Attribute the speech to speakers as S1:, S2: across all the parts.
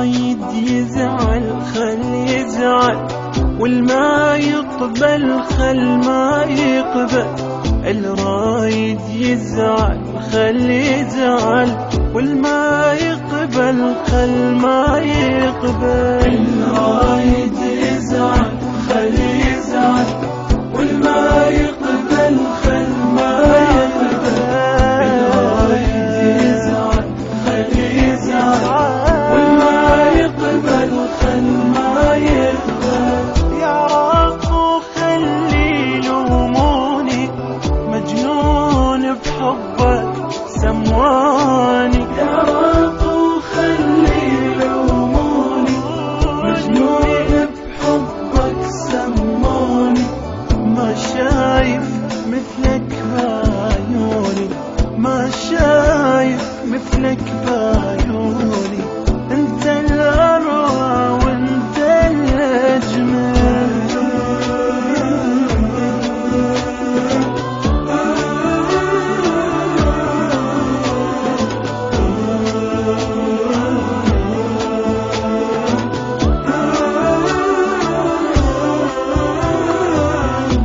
S1: الرايد يزعل خل يزعل، والما يقبل خل ما يقبل. الرايد يزعل خل يزعل، والما يقبل خل ما يقبل. الرايد يزعل خل يزعل، والما يقبل خل ما يقبل. الرايد يزعل خل يزعل، والما يقبل خل ما يقبل. يا رب خلي يلوموني مجنون بحبك سمواني. يا رب خلي يلوموني مجنون بحبك سموني. ما شايف مثلك بعيوني، ما شايف مثلك بعيوني. انت الأروع وانت الأجمل.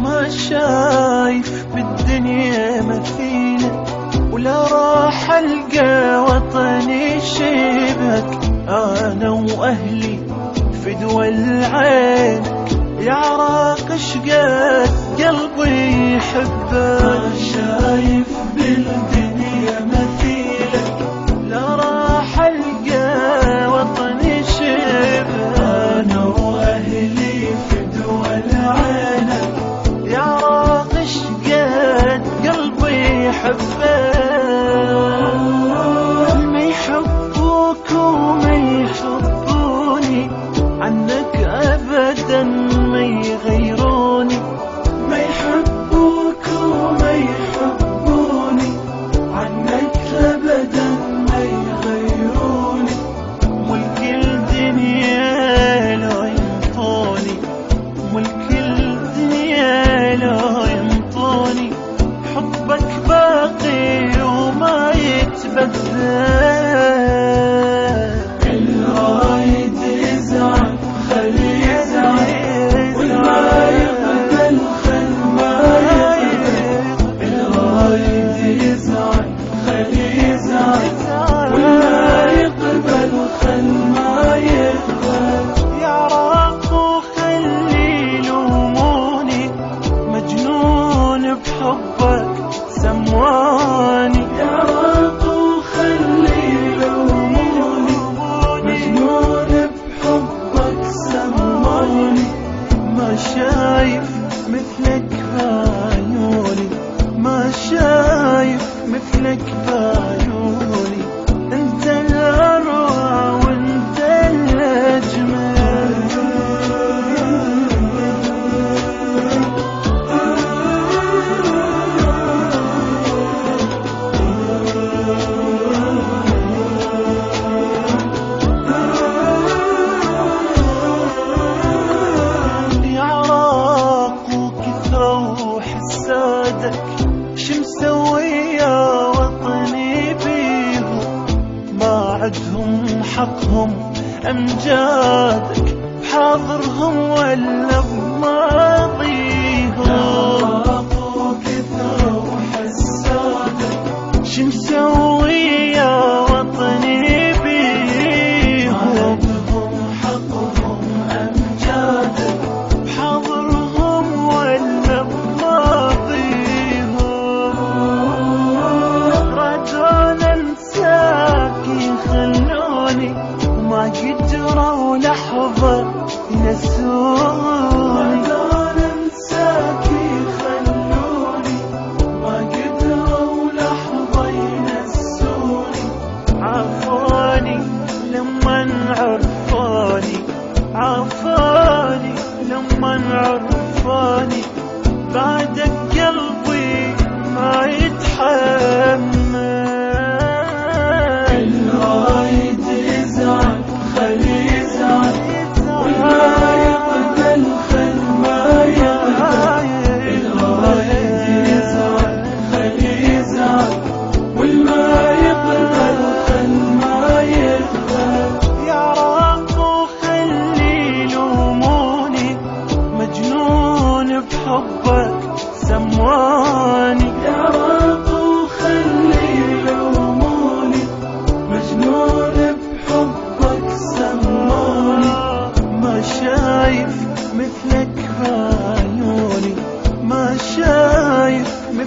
S1: ما شايف بالدنيا مثيلك، ولا راح ألقى وطني شبهك. أنا وأهلي فدوى العينك، يا عراق شقد قلبي يحبك. ما شايف بالدنيا مثيلك، لا راح ألقى وطني شبهك. أنا وأهلي فدوى العينك، يا عراق شقد قلبي يحبك. ما يحبوك وما يحبوني، عنك أبدا ما يغيروني. ما يحبوك وما يحبوني، عنك أبدا ما يغيروني. ملك الدنيا لا ينطوني، ملك الدنيا لا ينطوني. حبك باقي وما يتبدل. الرايد يزعل خل يزعل، والما يقبل خل ما يقبل. الرايد يزعل خل يزعل، والما يقبل خل ما يقبل. يا رب خلي يلوموني مجنون بحبك سمواني. يا رب خلي يلوموني مجنون بحبك سمواني. ما شايف مثلك بعيوني، ما شايف مثلك بعيوني. انت الأروع وانت الأجمل. يا عراق وكثرة وحسادك، شمسوي يا وطني بيهم. ما عدهم حقهم أمجادك، بحاضرهم ولا بماضيهم. يا عراق وكثرة وحسادك، شمسوي يا وطني بيهم. حقهم أمجادك، بحاضرهم ولا بماضيهم. رادون انساك يخلوني، وما قدروا لحظة ينسوني. رادون انساك يخلوني، ما قدروا لحظة ينسوني.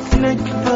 S1: مثلك